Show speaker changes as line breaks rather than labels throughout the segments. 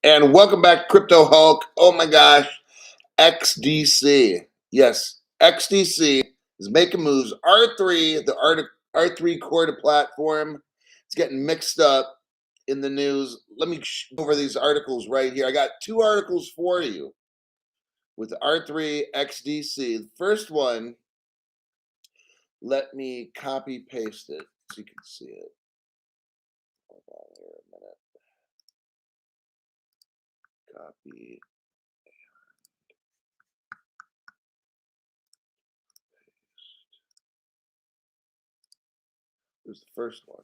And welcome back, Crypto Hulk. Oh my gosh, XDC. Yes, XDC is making moves. R3, the R3 core platform, it's getting mixed up in the news. Let me go over these articles right here. I got two articles for you with R3 XDC. The first one, let me copy paste it so you can see it. Hold on here a minute. Copy. Here's the first one.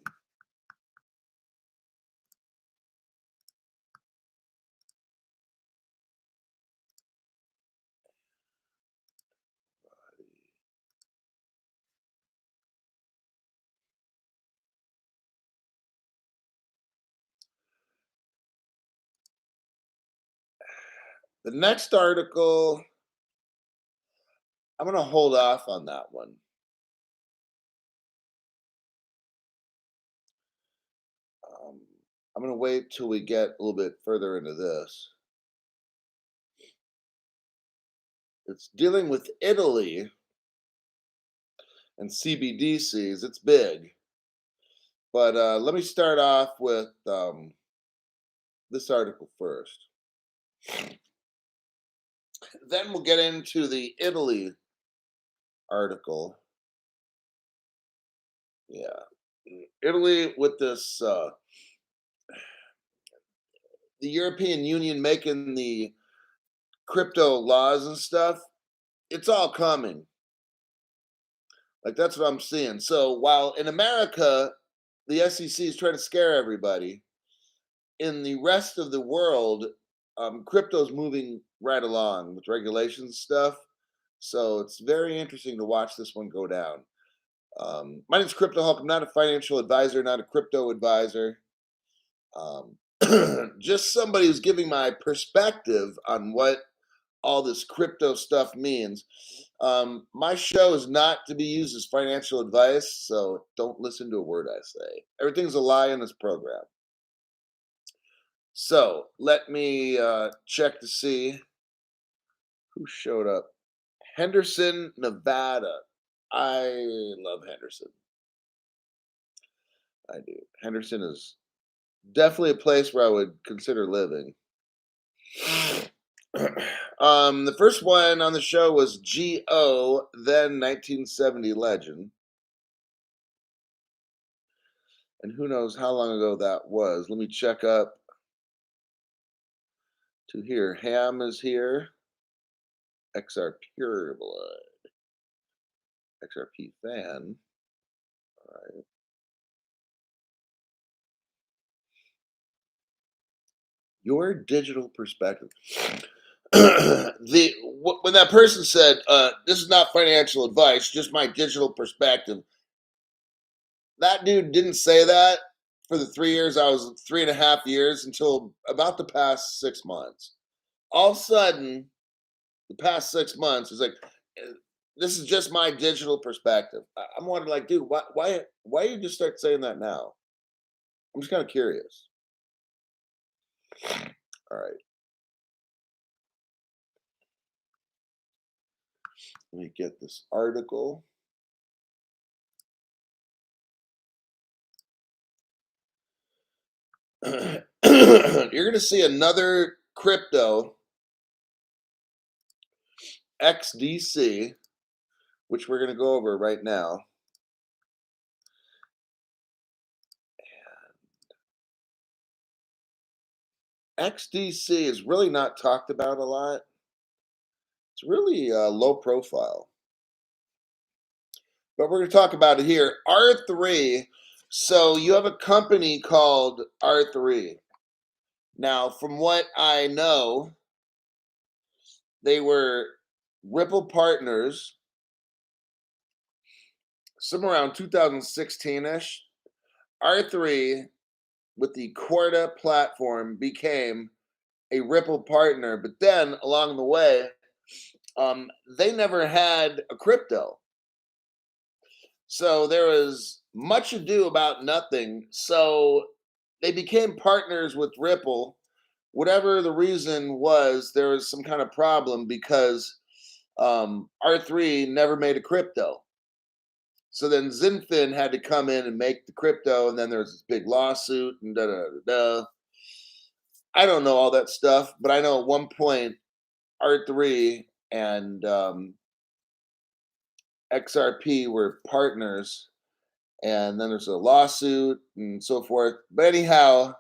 The next article, I'm going to hold off on that one. I'm going to wait till we get a little bit further into this. It's dealing with Italy and CBDCs. It's big. But let me start off with this article first. Then we'll get into the Italy article. Yeah. Italy with this, the European Union making the crypto laws and stuff. It's all coming. Like, that's what I'm seeing. So while in America, the SEC is trying to scare everybody, in the rest of the world, crypto's moving right along with regulations and stuff. So it's very interesting to watch this one go down. My name's Crypto Hulk. I'm not a financial advisor, not a crypto advisor. Um, just somebody who's giving my perspective on what all this crypto stuff means. My show is not to be used as financial advice, so don't listen to a word I say. Everything's a lie in this program. So let me check to see who showed up. Henderson, Nevada. I love Henderson. I do. Henderson is definitely a place where I would consider living. The first one on the show was G.O., then 1970 legend. And who knows how long ago that was. Let me check up to here. Ham is here. XR Pure Blood. XRP fan. All right. Your digital perspective. When that person said, this is not financial advice, just my digital perspective, that dude didn't say that for the 3 years. I was 3.5 years until about the past 6 months. All of a sudden, the past 6 months is like, this is just my digital perspective. I'm wondering, like, dude, why you just start saying that now? I'm just kind of curious. All right. Let me get this article. You're going to see another crypto XDC, which we're going to go over right now. XDC is really not talked about a lot. It's really low profile. But we're going to talk about it here. R3. So you have a company called R3. Now, from what I know, they were Ripple partners somewhere around 2016-ish. R3 with the Corda platform became a Ripple partner, but then along the way, they never had a crypto. So there was much ado about nothing. So they became partners with Ripple, whatever the reason was, there was some kind of problem because R3 never made a crypto. So then Xinfin had to come in and make the crypto, and then there was this big lawsuit and da da da da. I don't know all that stuff, but I know at one point R3 and XRP were partners, and then there's a lawsuit and so forth. But anyhow,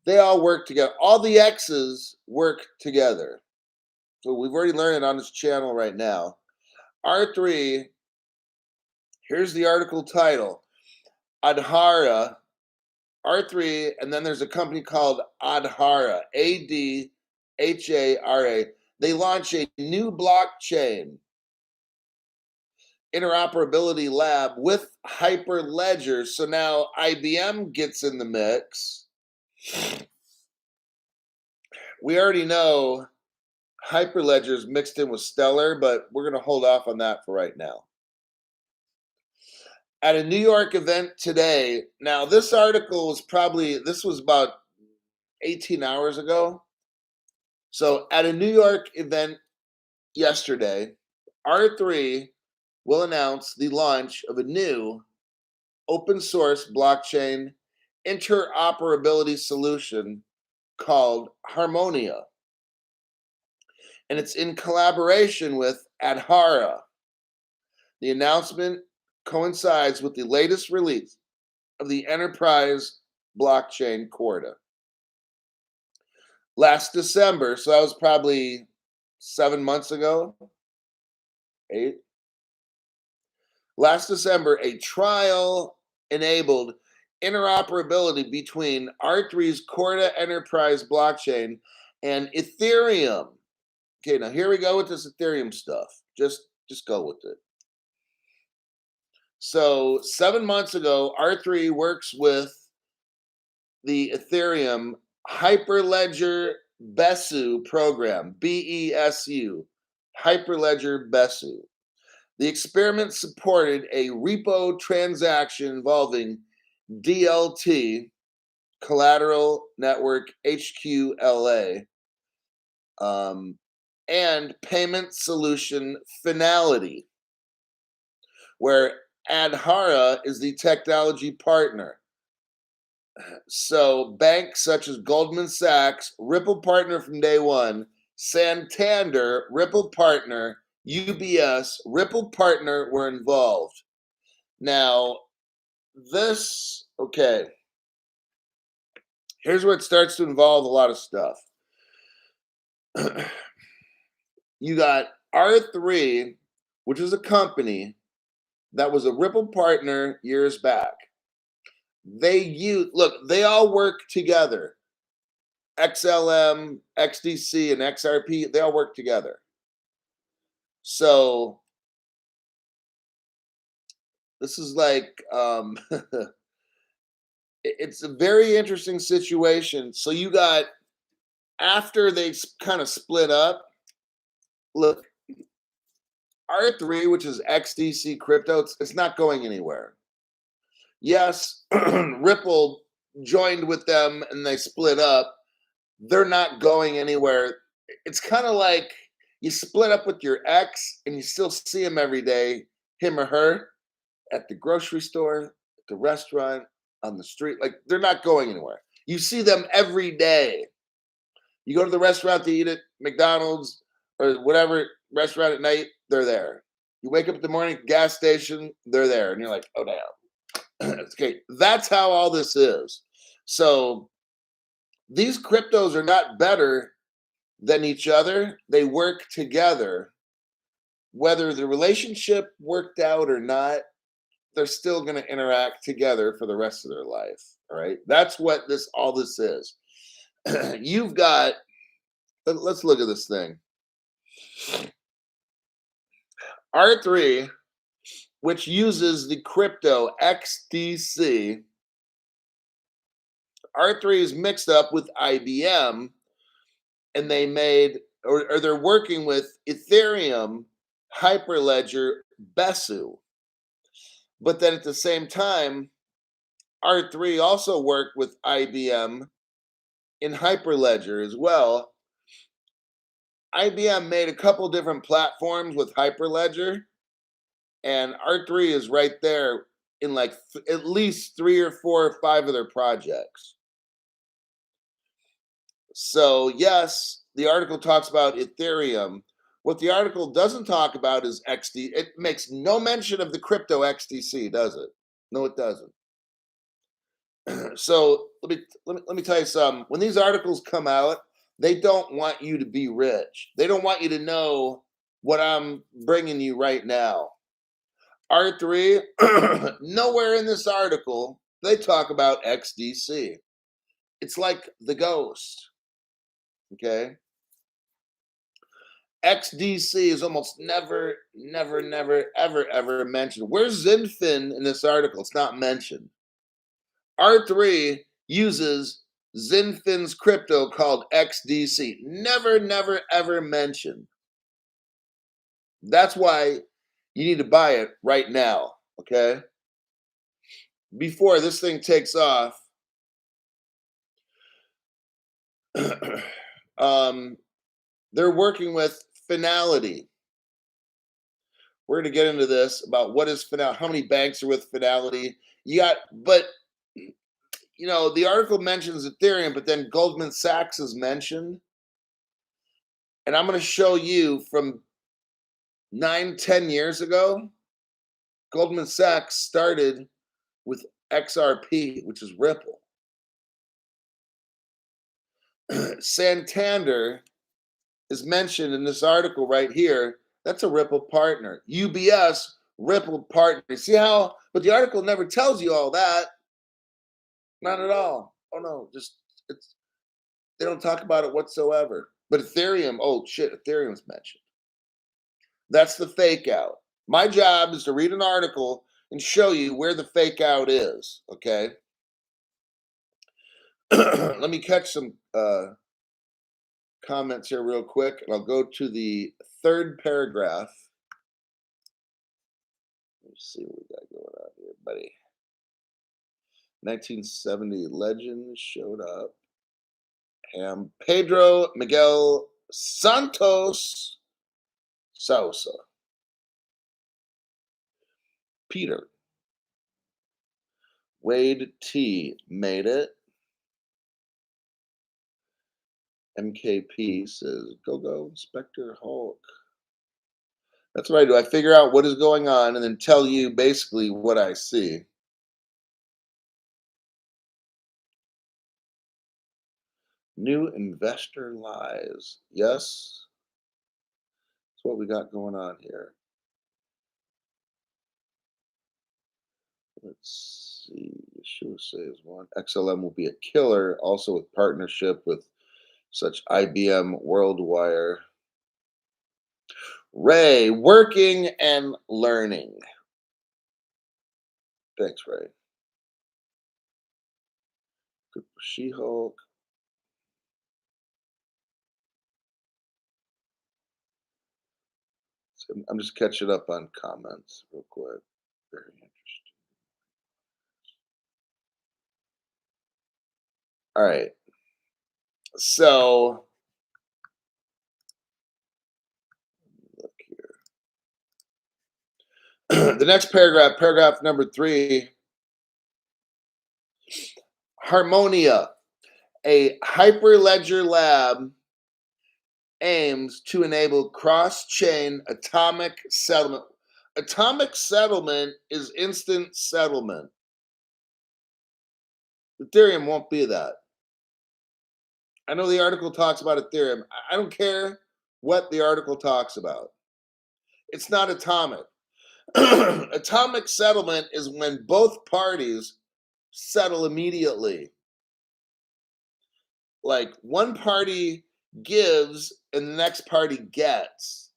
they all work together. All the X's work together. So we've already learned it on this channel right now. R3, here's the article title, Adhara, R3, and then there's a company called Adhara, Adhara. They launch a new blockchain interoperability lab with Hyperledger. So now IBM gets in the mix. We already know Hyperledger is mixed in with Stellar, but we're going to hold off on that for right now. At a New York event today, now this article was this was about 18 hours ago. So at a New York event yesterday, R3 will announce the launch of a new open source blockchain interoperability solution called Harmonia. And it's in collaboration with Adhara. The announcement coincides with the latest release of the enterprise blockchain Corda. Last December, so that was probably 7 months ago, 8. Last December, a trial enabled interoperability between R3's Corda enterprise blockchain and Ethereum. Okay, now here we go with this Ethereum stuff. Just go with it. So 7 months ago, R3 works with the Ethereum Hyperledger Besu program, BESU, Hyperledger Besu. The experiment supported a repo transaction involving DLT, Collateral Network HQLA, and payment solution Finality, where Adhara is the technology partner. So banks such as Goldman Sachs, Ripple partner from day one, Santander, Ripple partner, UBS, Ripple partner were involved. Now, here's where it starts to involve a lot of stuff. You got R3, which is a company that was a Ripple partner years back. They all work together. XLM, XDC, and XRP, they all work together. So this is like it's a very interesting situation. So you got, after they kind of split up, look, R3, which is XDC crypto, it's not going anywhere. Yes, Ripple joined with them and they split up. They're not going anywhere. It's kind of like you split up with your ex and you still see him every day, him or her, at the grocery store, at the restaurant, on the street. Like, they're not going anywhere. You see them every day. You go to the restaurant to eat at McDonald's or whatever restaurant at night, they're there. You wake up in the morning, gas station, they're there. And you're like, oh, damn. Okay, that's how all this is. So these cryptos are not better than each other. They work together. Whether the relationship worked out or not, they're still going to interact together for the rest of their life. All right, that's what all this is. You've got, let's look at this thing. R3, which uses the crypto XDC, R3 is mixed up with IBM, and they made, or they're working with Ethereum Hyperledger Besu. But then at the same time, R3 also worked with IBM in Hyperledger as well. IBM made a couple different platforms with Hyperledger, and R3 is right there in like at least 3 or 4 or 5 of their projects. So, yes, the article talks about Ethereum. What the article doesn't talk about is XD. It makes no mention of the crypto XDC, does it? No, it doesn't. So let me tell you something. When these articles come out, they don't want you to be rich. They don't want you to know what I'm bringing you right now. R3, nowhere in this article they talk about XDC. It's like the ghost. Okay. XDC is almost never, ever mentioned. Where's Xinfin in this article? It's not mentioned. R3 uses Xinfin's crypto called XDC. Never, ever mentioned. That's why you need to buy it right now. Okay. Before this thing takes off, they're working with Finality. We're going to get into this about what is Finality, how many banks are with Finality. But the article mentions Ethereum, but then Goldman Sachs is mentioned. And I'm going to show you from 9, 10 years ago, Goldman Sachs started with XRP, which is Ripple. Santander is mentioned in this article right here. That's a Ripple partner. UBS, Ripple partner. See how? But the article never tells you all that. Not at all. Oh no, they don't talk about it whatsoever. But Ethereum, oh shit, Ethereum's mentioned. That's the fake out. My job is to read an article and show you where the fake out is. Okay. Let me catch some comments here real quick, and I'll go to the third paragraph. Let's see what we got going on here, buddy. 1970 legend showed up. Pedro Miguel Santos Sousa. Peter. Wade T made it. MKP says, go, Inspector Hulk. That's what I do. I figure out what is going on and then tell you basically what I see. New investor lies. Yes. That's what we got going on here. Let's see. Yeshua says one. XLM will be a killer, also with partnership with such IBM WorldWire. Ray, working and learning. Thanks, Ray. Good for She-Hulk. So I'm just catching up on comments real quick. Very interesting. All right. So look here. The next paragraph number 3. Harmonia, a Hyperledger lab aims to enable cross-chain atomic settlement. Atomic settlement is instant settlement. Ethereum won't be that. I know the article talks about Ethereum. I don't care what the article talks about. It's not atomic. Atomic settlement is when both parties settle immediately. Like one party gives and the next party gets.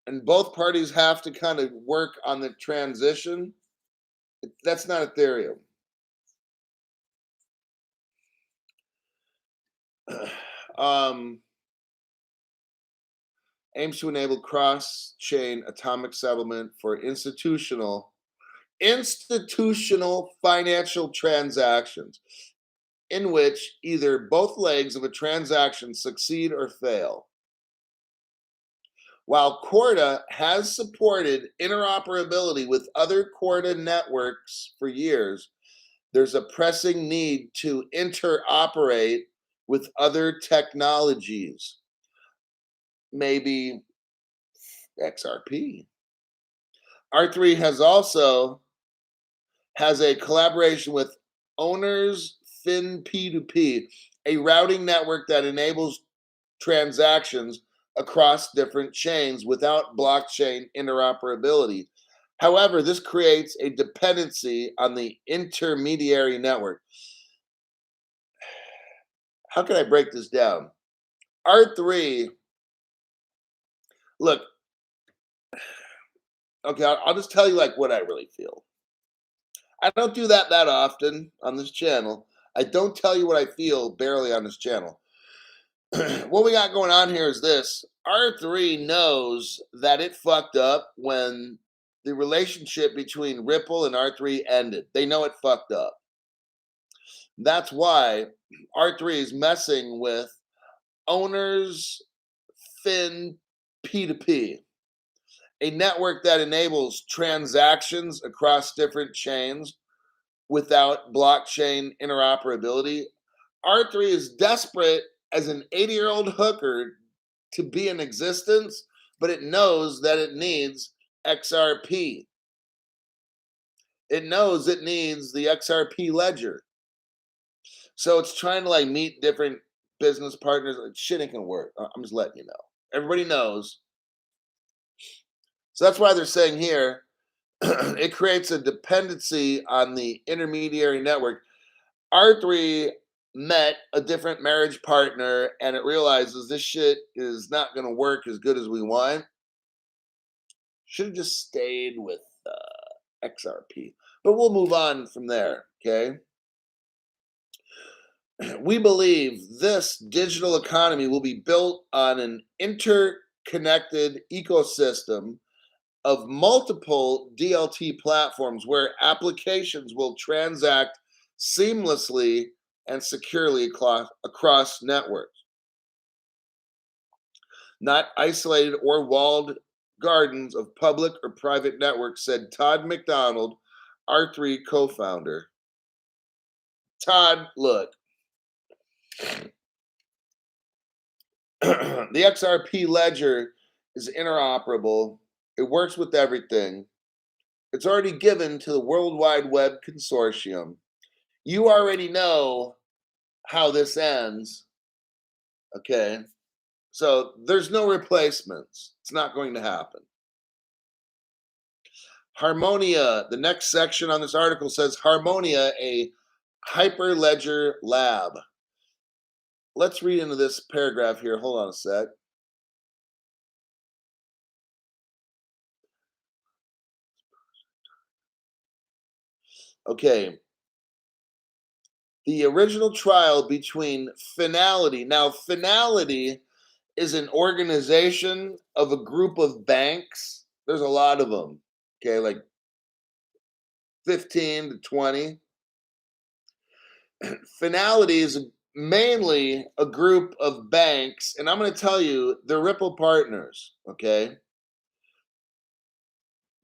And both parties have to kind of work on the transition. That's not Ethereum. Aims to enable cross-chain atomic settlement for institutional financial transactions. in which either both legs of a transaction succeed or fail. While Corda has supported interoperability with other Corda networks for years, there's a pressing need to interoperate with other technologies, maybe XRP. R3 has a collaboration with Owners Fin P2P, a routing network that enables transactions across different chains without blockchain interoperability. However, this creates a dependency on the intermediary network. How can I break this down? R3, look, okay, I'll just tell you like what I really feel. I don't do that often on this channel. I don't tell you what I feel barely on this channel. What we got going on here is this. R3 knows that it fucked up when the relationship between Ripple and R3 ended. They know it fucked up. That's why R3 is messing with Owners Fin P2P, a network that enables transactions across different chains without blockchain interoperability. R3 is desperate as an 80-year-old hooker to be in existence, but it knows that it needs XRP. It knows it needs the XRP ledger. So it's trying to like meet different business partners. Shit ain't gonna work. I'm just letting you know. Everybody knows. So that's why they're saying here, it creates a dependency on the intermediary network. R3 met a different marriage partner and it realizes this shit is not going to work as good as we want. Should have just stayed with XRP. But we'll move on from there, okay? We believe this digital economy will be built on an interconnected ecosystem of multiple DLT platforms where applications will transact seamlessly and securely across networks. Not isolated or walled gardens of public or private networks, said Todd McDonald, R3 co-founder. Todd, look, the XRP ledger is interoperable. It works with everything. It's already given to the World Wide Web Consortium. You already know how this ends, okay? So there's no replacements. It's not going to happen. Harmonia, the next section on this article says Harmonia, a Hyperledger lab. Let's read into this paragraph here. Hold on a sec. Okay. The original trial between Finality. Now, Finality is an organization of a group of banks. There's a lot of them, okay, like 15 to 20. Finality is mainly a group of banks, and I'm going to tell you, they're Ripple partners, okay?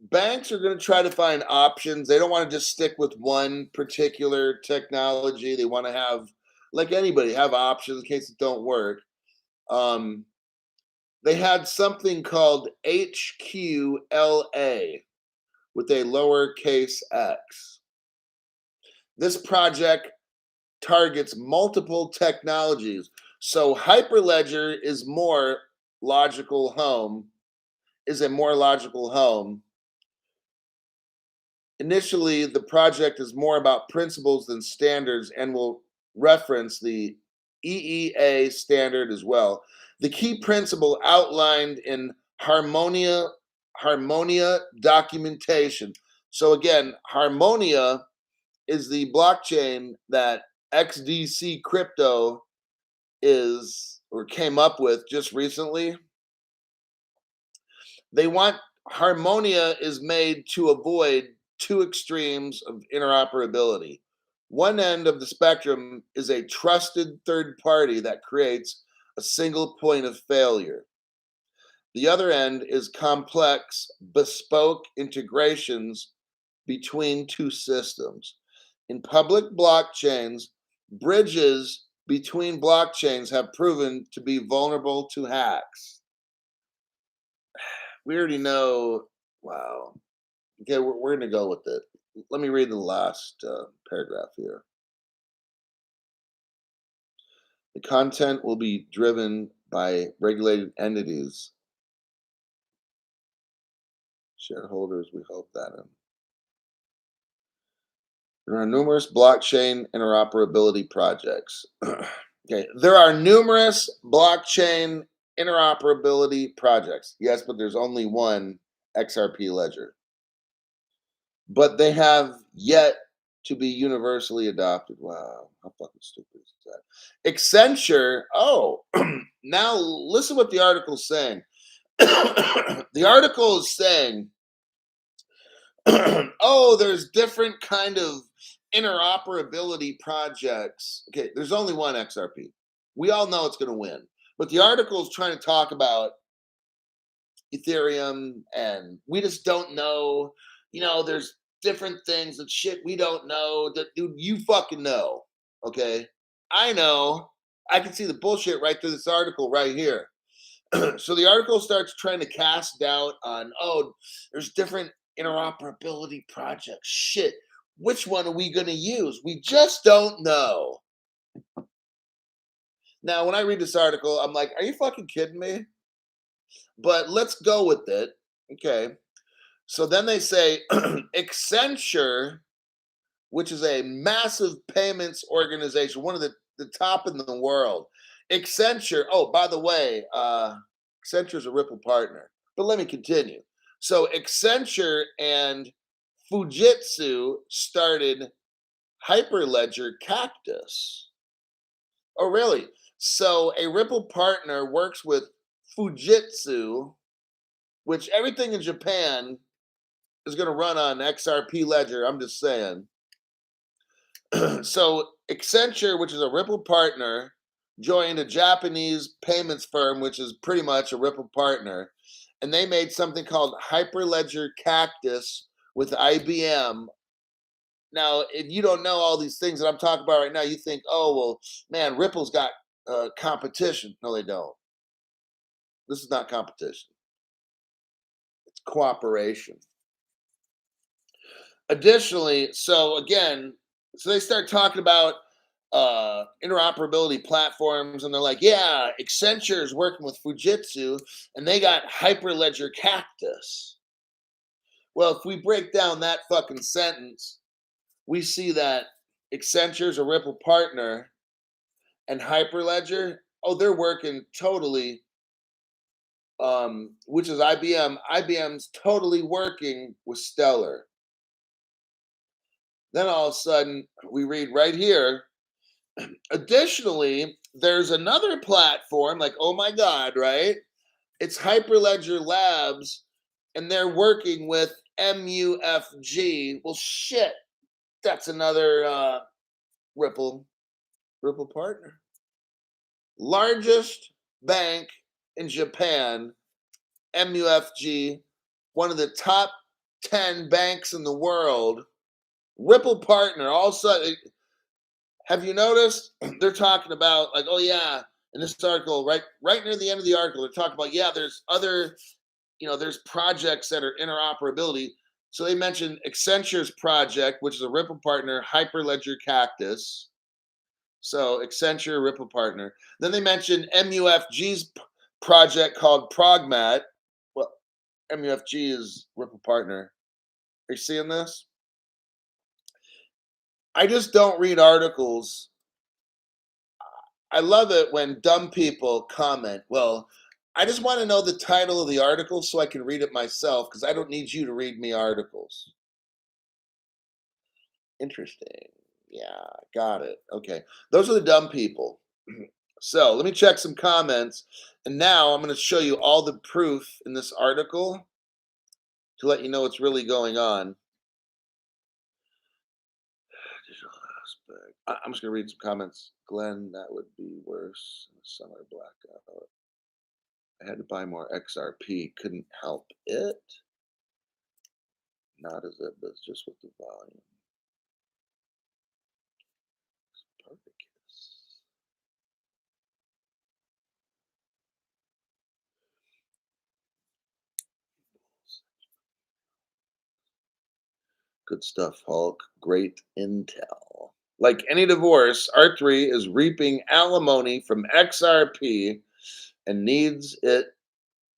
Banks are going to try to find options. They don't want to just stick with one particular technology. They want to have, like anybody, have options in case it don't work. They had something called HQLA with a lowercase x. This project targets multiple technologies. So Hyperledger is a more logical home. Initially, the project is more about principles than standards and will reference the EEA standard as well. The key principle outlined in Harmonia documentation. So again, Harmonia is the blockchain that XDC crypto is or came up with just recently. Harmonia is made to avoid two extremes of interoperability. One end of the spectrum is a trusted third party that creates a single point of failure. The other end is complex, bespoke integrations between two systems. In public blockchains, bridges between blockchains have proven to be vulnerable to hacks. We already know. Wow. Okay, we're going to go with it. Let me read the last paragraph here. The content will be driven by regulated entities. Shareholders, we hope that. There are numerous blockchain interoperability projects. Okay, there are numerous blockchain interoperability projects. Yes, but there's only one XRP ledger. But they have yet to be universally adopted. Wow, how fucking stupid is that? Accenture, oh, now listen what the article is saying. The article is saying, oh, there's different kind of interoperability projects. Okay, there's only one XRP. We all know it's going to win. But the article is trying to talk about Ethereum, and we just don't know. There's different things and shit we don't know. That, dude, you fucking know. Okay, I know. I can see the bullshit right through this article right here. So the article starts trying to cast doubt on, oh, there's different interoperability projects. Shit, which one are we going to use? We just don't know. Now, when I read this article, I'm like, are you fucking kidding me? But let's go with it. Okay. So then they say Accenture, which is a massive payments organization, one of the top in the world. Accenture, oh, by the way, Accenture is a Ripple partner. But let me continue. So Accenture and Fujitsu started Hyperledger Cactus. Oh, really? So a Ripple partner works with Fujitsu, which everything in Japan is going to run on XRP Ledger. I'm just saying. So Accenture, which is a Ripple partner, joined a Japanese payments firm, which is pretty much a Ripple partner, and they made something called Hyperledger Cactus with IBM. Now, if you don't know all these things that I'm talking about right now, you think, oh, well, man, Ripple's got competition. No, they don't. This is not competition. It's cooperation. Additionally, so they start talking about interoperability platforms, and they're like, yeah, Accenture is working with Fujitsu, and they got Hyperledger Cactus. Well, if we break down that fucking sentence, we see that Accenture's a Ripple partner, and Hyperledger, oh, they're working totally, which is IBM. IBM's totally working with Stellar. Then all of a sudden, we read right here, additionally, there's another platform, like, oh my God, right? It's Hyperledger Labs, and they're working with MUFG. Well, shit, that's another Ripple partner. Largest bank in Japan, MUFG, one of the top 10 banks in the world. Ripple partner. All of a sudden, have you noticed they're talking about, like, oh yeah, in this article, right near the end of the article, they're talking about, yeah, there's other, there's projects that are interoperability. So they mentioned Accenture's project, which is a Ripple partner, Hyperledger Cactus. So Accenture, Ripple partner. Then they mentioned MUFG's project called Progmat. Well, MUFG is Ripple partner. Are you seeing this? I just don't read articles. I love it when dumb people comment. Well, I just want to know the title of the article so I can read it myself, because I don't need you to read me articles. Interesting. Yeah, got it. Okay. Those are the dumb people. So let me check some comments. And now I'm going to show you all the proof in this article to let you know what's really going on. I'm just gonna read some comments. Glenn, that would be worse. Summer blackout. I had to buy more XRP. Couldn't help it. Not as it, but just with the volume. Spartacus. Good stuff, Hulk. Great intel. Like any divorce, R3 is reaping alimony from XRP and needs it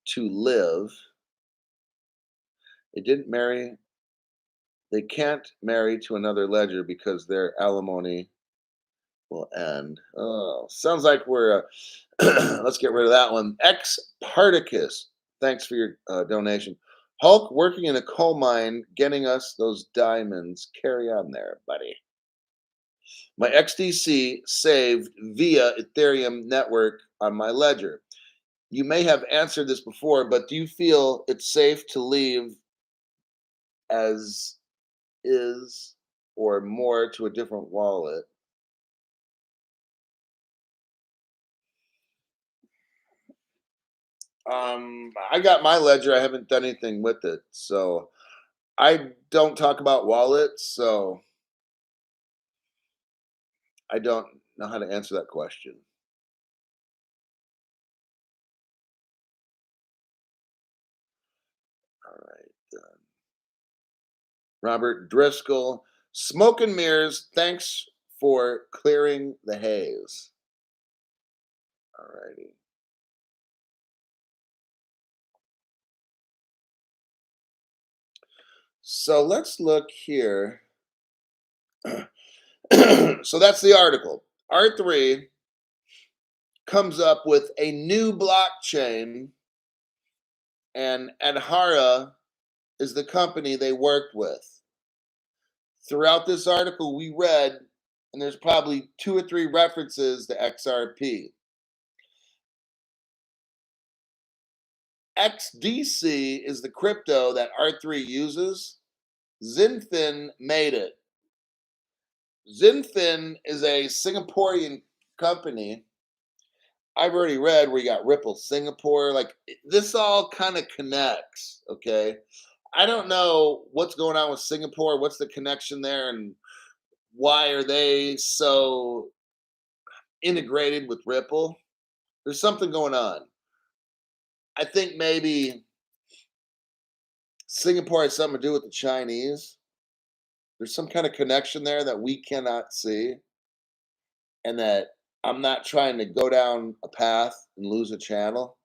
to live. They didn't marry. They can't marry to another ledger because their alimony will end. Oh, sounds like we're. Let's get rid of that one. X Particus. Thanks for your donation. Hulk working in a coal mine, getting us those diamonds. Carry on there, buddy. My XDC saved via Ethereum network on my ledger. You may have answered this before, but do you feel it's safe to leave as is or more to a different wallet? I got my ledger. I haven't done anything with it, so I don't talk about wallets. So I don't know how to answer that question. All right, Robert Driscoll, smoke and mirrors. Thanks for clearing the haze. All righty. So let's look here. So that's the article. R3 comes up with a new blockchain, and Adhara is the company they worked with. Throughout this article, we read, and there's probably 2 or 3 references to XRP. XDC is the crypto that R3 uses. Xinfin made it. Xinfin is a Singaporean company. I've already read where you got Ripple Singapore. Like this all kind of connects. Okay. I don't know what's going on with Singapore. What's the connection there, and why are they so integrated with Ripple? There's something going on. I think maybe Singapore has something to do with the Chinese. There's some kind of connection there that we cannot see, and that I'm not trying to go down a path and lose a channel.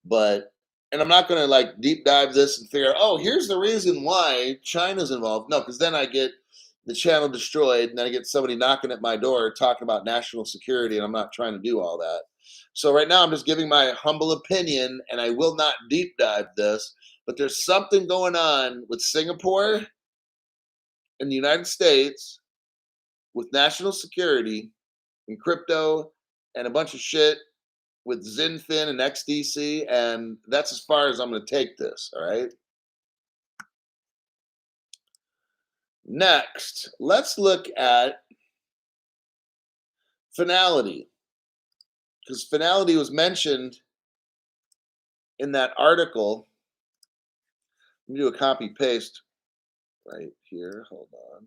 But and I'm not going to like deep dive this and figure, oh, here's the reason why China's involved. No, because then I get the channel destroyed, and then I get somebody knocking at my door talking about national security, and I'm not trying to do all that. So right now, I'm just giving my humble opinion, and I will not deep dive this. But there's something going on with Singapore and the United States with national security and crypto and a bunch of shit with Xinfin and XDC, and that's as far as I'm going to take this. All right. Next, let's look at Finality, because Finality was mentioned in that article. Let me do a copy paste right here. Hold on.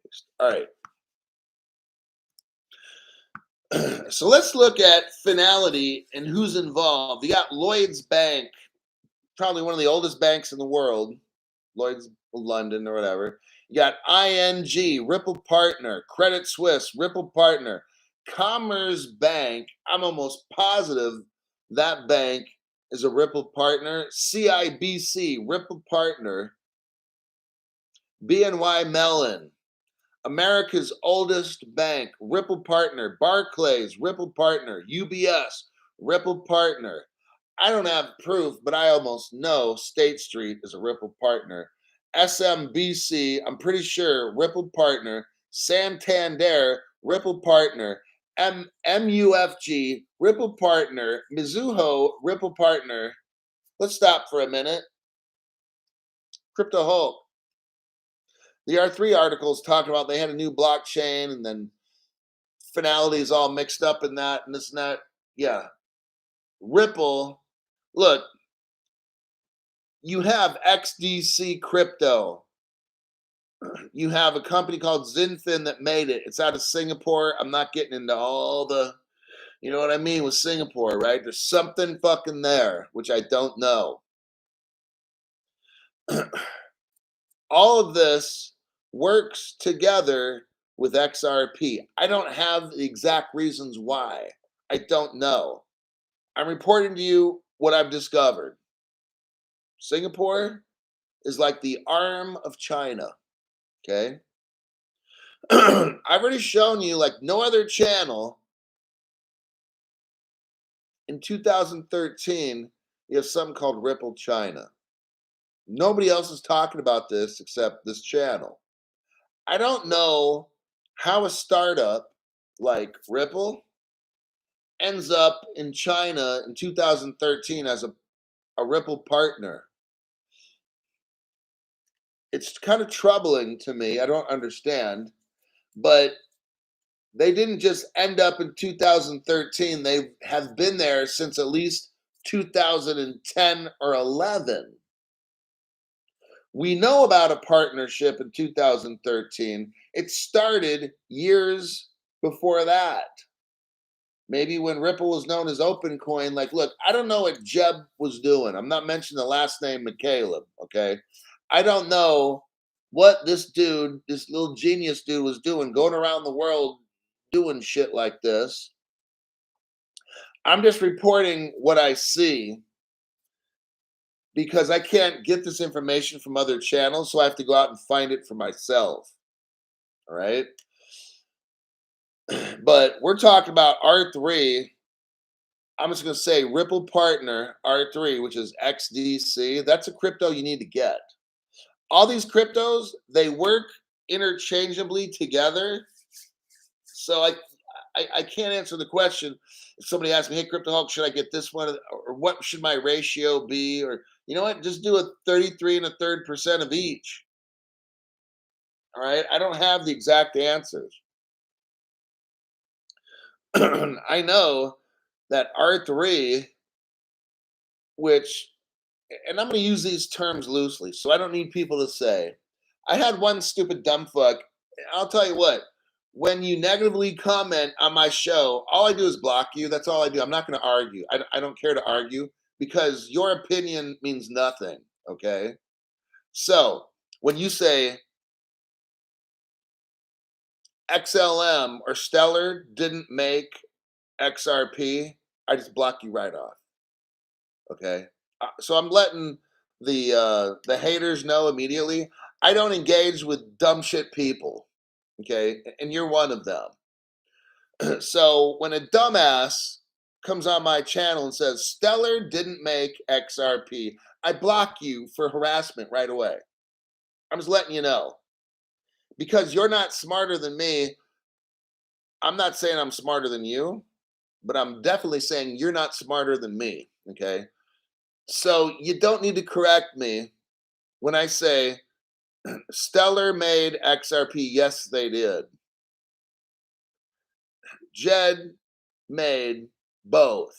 Paste. All right. So let's look at Finality and who's involved. You got Lloyd's Bank, probably one of the oldest banks in the world, Lloyd's London or whatever. You got ING, Ripple Partner, Credit Suisse, Ripple Partner, Commerce Bank. I'm almost positive that bank is a Ripple Partner. CIBC, Ripple Partner. BNY Mellon, America's oldest bank, Ripple Partner. Barclays, Ripple Partner. UBS, Ripple Partner. I don't have proof, but I almost know State Street is a Ripple Partner. SMBC, I'm pretty sure Ripple Partner. Santander, Ripple Partner. MUFG, Ripple Partner. Mizuho, Ripple Partner. Let's stop for a minute. Crypto Hulk. The R3 articles talking about they had a new blockchain, and then Finality is all mixed up in that and this and that. Yeah. Ripple, look, you have XDC crypto. You have a company called Xinfin that made it. It's out of Singapore. I'm not getting into all the, you know what I mean, with Singapore, right? There's something fucking there, which I don't know. All of this works together with XRP. I don't have the exact reasons why. I don't know. I'm reporting to you what I've discovered. Singapore is like the arm of China. Okay. I've already shown you, like no other channel in 2013, you have something called Ripple China. Nobody else is talking about this except this channel. I don't know how a startup like Ripple ends up in China in 2013 as a Ripple partner. It's kind of troubling to me. I don't understand. But they didn't just end up in 2013. They have been there since at least 2010 or 11. We know about a partnership in 2013. It started years before that. Maybe when Ripple was known as OpenCoin, like, look, I don't know what Jeb was doing. I'm not mentioning the last name McCaleb, okay? I don't know what this dude, this little genius dude was doing, going around the world doing shit like this. I'm just reporting what I see because I can't get this information from other channels, so I have to go out and find it for myself. All right. But we're talking about R3. I'm just going to say Ripple partner R3, which is XDC. That's a crypto you need to get. All these cryptos, they work interchangeably together. So I can't answer the question. If somebody asks me, hey, Crypto Hulk, should I get this one? Or what should my ratio be? Or, you know what? Just do a 33 1/3% of each. All right. I don't have the exact answers. I know that R3, which, and I'm going to use these terms loosely, so I don't need people to say, I had one stupid dumb fuck. I'll tell you what, when you negatively comment on my show, all I do is block you. That's all I do. I'm not going to argue. I don't care to argue because your opinion means nothing. Okay. So when you say XLM or Stellar didn't make XRP, I just block you right off. Okay. So I'm letting the haters know immediately. I don't engage with dumb shit people. Okay, and you're one of them. So when a dumbass comes on my channel and says Stellar didn't make XRP, I block you for harassment right away. I'm just letting you know because you're not smarter than me. I'm not saying I'm smarter than you, but I'm definitely saying you're not smarter than me. Okay. So you don't need to correct me when I say Stellar made XRP. Yes, they did. Jed made both.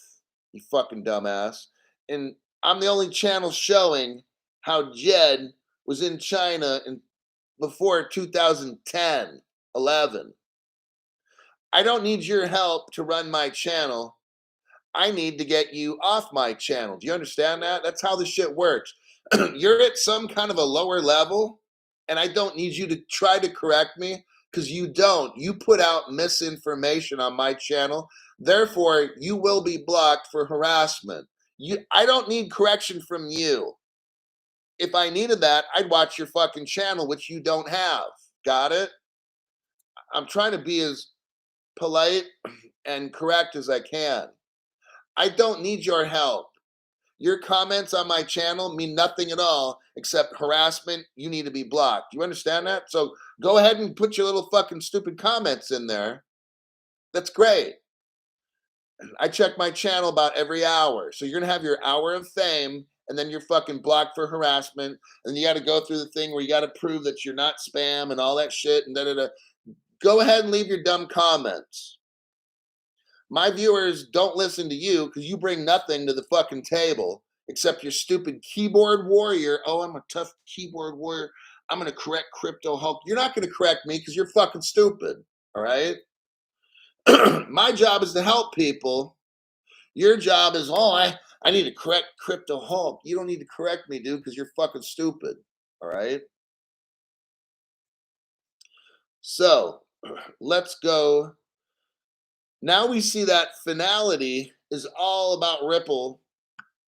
You fucking dumbass. And I'm the only channel showing how Jed was in China before 2010, 11. I don't need your help to run my channel. I need to get you off my channel. Do you understand that? That's how this shit works. You're at some kind of a lower level, and I don't need you to try to correct me because you don't. You put out misinformation on my channel. Therefore, you will be blocked for harassment. I don't need correction from you. If I needed that, I'd watch your fucking channel, which you don't have. Got it? I'm trying to be as polite and correct as I can. I don't need your help. Your comments on my channel mean nothing at all except harassment. You need to be blocked. You understand that? So go ahead and put your little fucking stupid comments in there. That's great. I check my channel about every hour. So you're going to have your hour of fame and then you're fucking blocked for harassment, and you got to go through the thing where you got to prove that you're not spam and all that shit, and da da da. Go ahead and leave your dumb comments. My viewers don't listen to you because you bring nothing to the fucking table except your stupid keyboard warrior. Oh, I'm a tough keyboard warrior. I'm going to correct Crypto Hulk. You're not going to correct me because you're fucking stupid. All right. My job is to help people. Your job is, I need to correct Crypto Hulk. You don't need to correct me, dude, because you're fucking stupid. All right. So let's go. Now we see that Finality is all about Ripple.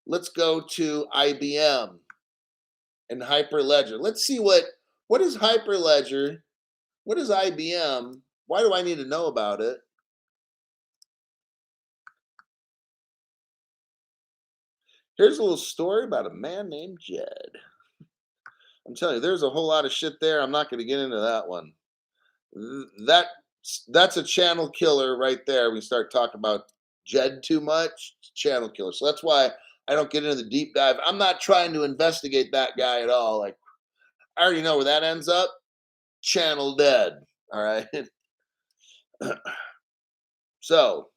Let's go to IBM and Hyperledger. Let's see what is Hyperledger? What is IBM? Why do I need to know about it? Here's a little story about a man named Jed. I'm telling you, there's a whole lot of shit there. I'm not going to get into that one. That's a channel killer right there. We start talking about Jed too much, channel killer. So that's why I don't get into the deep dive. I'm not trying to investigate that guy at all. Like, I already know where that ends up. Channel dead. All right. So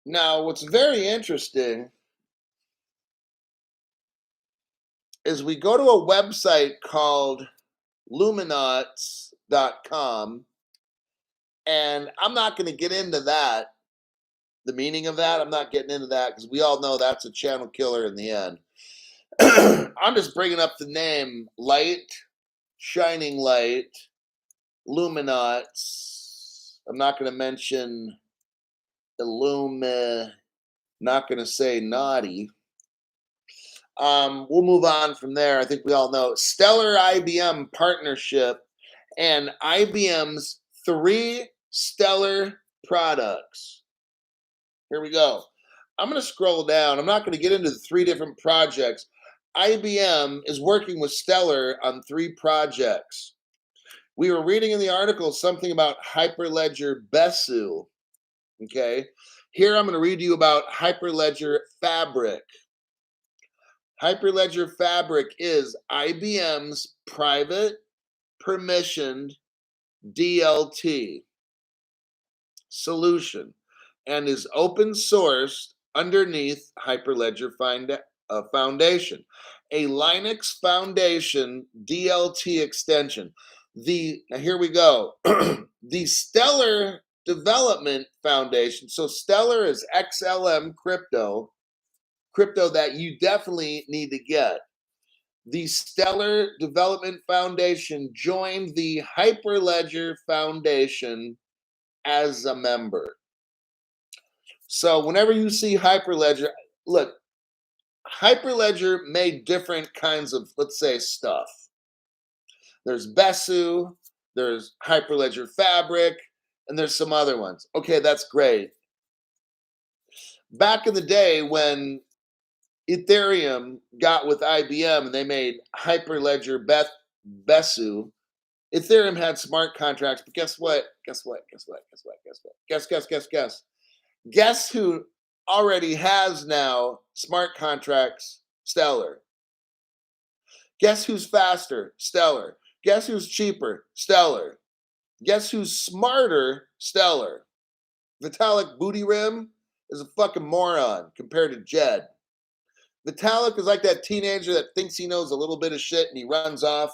now what's very interesting is we go to a website called luminauts.com, and I'm not going to get into that, the meaning of that. I'm not getting into that because we all know that's a channel killer in the end. I'm just bringing up the name Light, Shining Light, Luminauts. I'm not going to mention Illumi, not going to say naughty. We'll move on from there. I think we all know Stellar IBM partnership and IBM's 3 stellar products. Here we go. I'm going to scroll down. I'm not going to get into the 3 different projects. IBM is working with Stellar on 3 projects. We were reading in the article something about Hyperledger Besu. Okay. Here I'm going to read you about Hyperledger Fabric. Hyperledger Fabric is IBM's private permissioned DLT solution and is open sourced underneath Hyperledger Foundation, a Linux Foundation DLT extension. Now here we go. The Stellar Development Foundation. So Stellar is XLM crypto that you definitely need to get. The Stellar Development Foundation joined the Hyperledger Foundation as a member. So whenever you see Hyperledger, look, Hyperledger made different kinds of, let's say, stuff. There's Besu, there's Hyperledger Fabric, and there's some other ones. Okay, that's great. Back in the day when Ethereum got with IBM and they made Hyperledger Besu, Ethereum had smart contracts, but guess what? Guess who already has now smart contracts? Stellar. Guess who's faster? Stellar. Guess who's cheaper? Stellar. Guess who's smarter? Stellar. Vitalik Booty Rim is a fucking moron compared to Jed. Vitalik is like that teenager that thinks he knows a little bit of shit and he runs off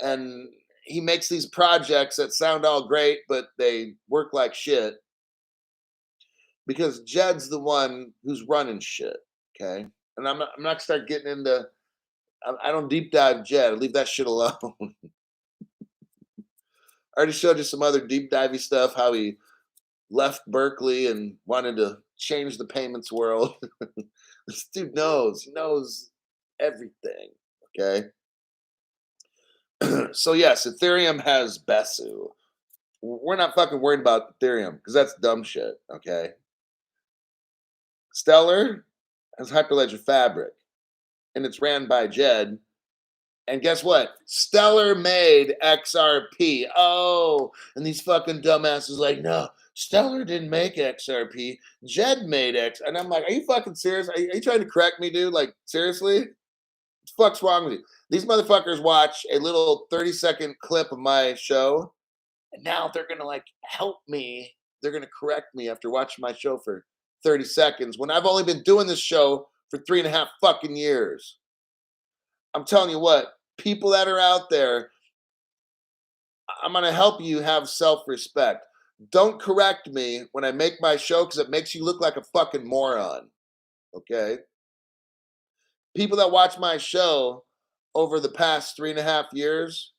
and he makes these projects that sound all great, but they work like shit. Because Jed's the one who's running shit, okay? And I'm not gonna start getting into. I don't deep dive Jed. I leave that shit alone. I already showed you some other deep divey stuff. How he left Berkeley and wanted to change the payments world. This dude knows. He knows everything. Okay. So yes, Ethereum has Besu. We're not fucking worried about Ethereum because that's dumb shit. Okay. Stellar has Hyperledger Fabric, and it's ran by Jed. And guess what? Stellar made XRP. Oh, and these fucking dumbasses like, no, Stellar didn't make XRP. Jed made X. And I'm like, are you fucking serious? Are you trying to correct me, dude? Like, seriously? What the fuck's wrong with you? These motherfuckers watch a little 30-second clip of my show, and now they're gonna like help me. They're gonna correct me after watching my show for 30 seconds when I've only been doing this show for 3.5 fucking years. I'm telling you what, people that are out there, I'm gonna help you have self-respect. Don't correct me when I make my show because it makes you look like a fucking moron. Okay? People that watch my show over the past 3.5 years,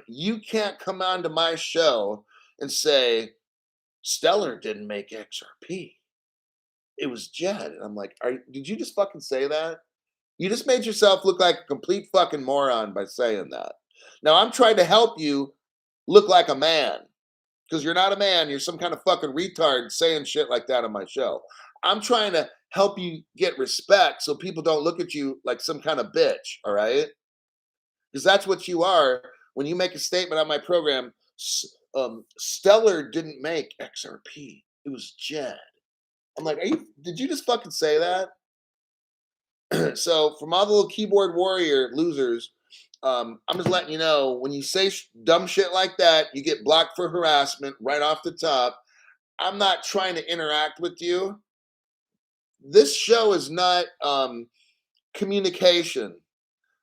you can't come onto my show and say, Stellar didn't make XRP. It was Jed. And I'm like, did you just fucking say that? You just made yourself look like a complete fucking moron by saying that. Now I'm trying to help you look like a man because you're not a man. You're some kind of fucking retard saying shit like that on my show. I'm trying to help you get respect so people don't look at you like some kind of bitch. All right. Because that's what you are when you make a statement on my program. Stellar didn't make XRP. It was Jed. I'm like, did you just fucking say that? So from all the little keyboard warrior losers, I'm just letting you know when you say dumb shit like that, you get blocked for harassment right off the top. I'm not trying to interact with you. This show is not communication.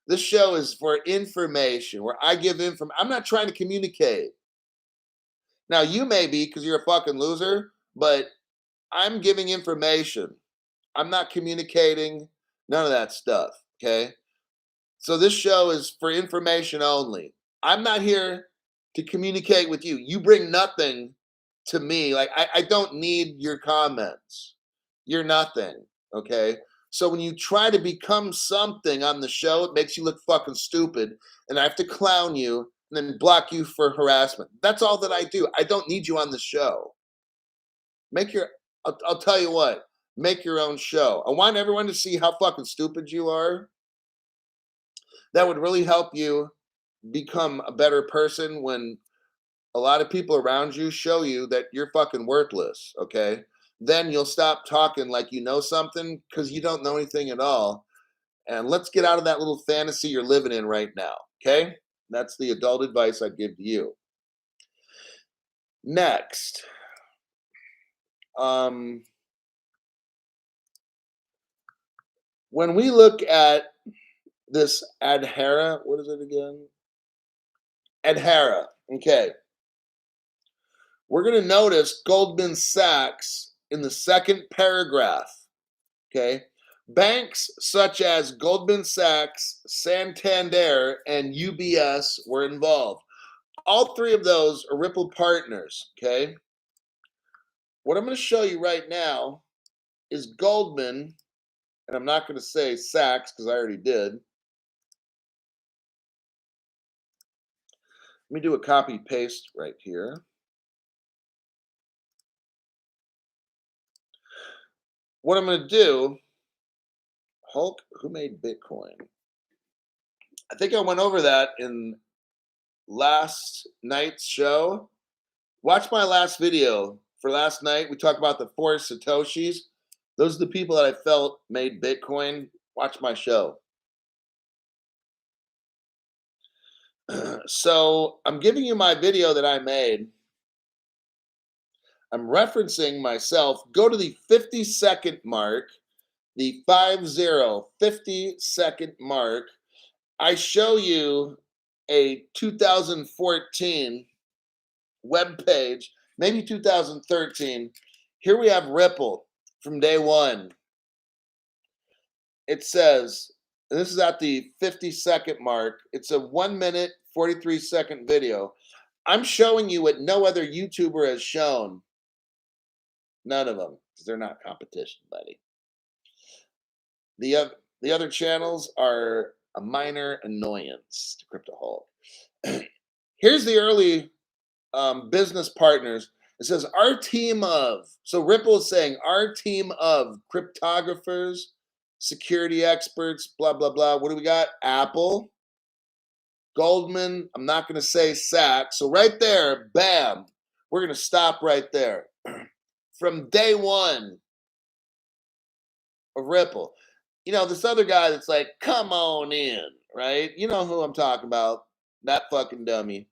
This show is for information where I give info. I'm not trying to communicate. Now you may be because you're a fucking loser, but I'm giving information. I'm not communicating, none of that stuff. Okay. So this show is for information only. I'm not here to communicate with you. You bring nothing to me. Like I don't need your comments. You're nothing. Okay. So when you try to become something on the show, it makes you look fucking stupid. And I have to clown you and then block you for harassment. That's all that I do. I don't need you on the show. I'll tell you what, make your own show. I want everyone to see how fucking stupid you are. That would really help you become a better person when a lot of people around you show you that you're fucking worthless, okay? Then you'll stop talking like you know something because you don't know anything at all. And let's get out of that little fantasy you're living in right now, okay? That's the adult advice I'd give to you. Next, when we look at this Adhara, what is it again? Adhara, okay. We're going to notice Goldman Sachs in the second paragraph, okay? Banks such as Goldman Sachs, Santander, and UBS were involved. All three of those are Ripple partners, okay? What I'm going to show you right now is Goldman, and I'm not going to say Sachs because I already did. Let me do a copy paste right here. What I'm going to do, Hulk, who made Bitcoin? I think I went over that in last night's show. Watch my last video for last night. We talked about the 4 Satoshis. Those are the people that I felt made Bitcoin. Watch my show. So I'm giving you my video that I made. I'm referencing myself. Go to the 50-second mark, the 50-second mark. I show you a 2014 web page, maybe 2013. Here we have Ripple from day one. It says, and this is at the 50-second mark. It's a 1 minute, 43-second video. I'm showing you what no other YouTuber has shown. None of them, because they're not competition, buddy. The other channels are a minor annoyance to Crypto Hulk. Here's the early business partners. It says our team of, so Ripple is saying our team of cryptographers, security experts, blah, blah, blah. What do we got? Apple, Goldman. I'm not going to say Sachs. So right there, bam, we're going to stop right there. From day one of Ripple. You know, this other guy that's like, come on in, right? You know who I'm talking about. That fucking dummy.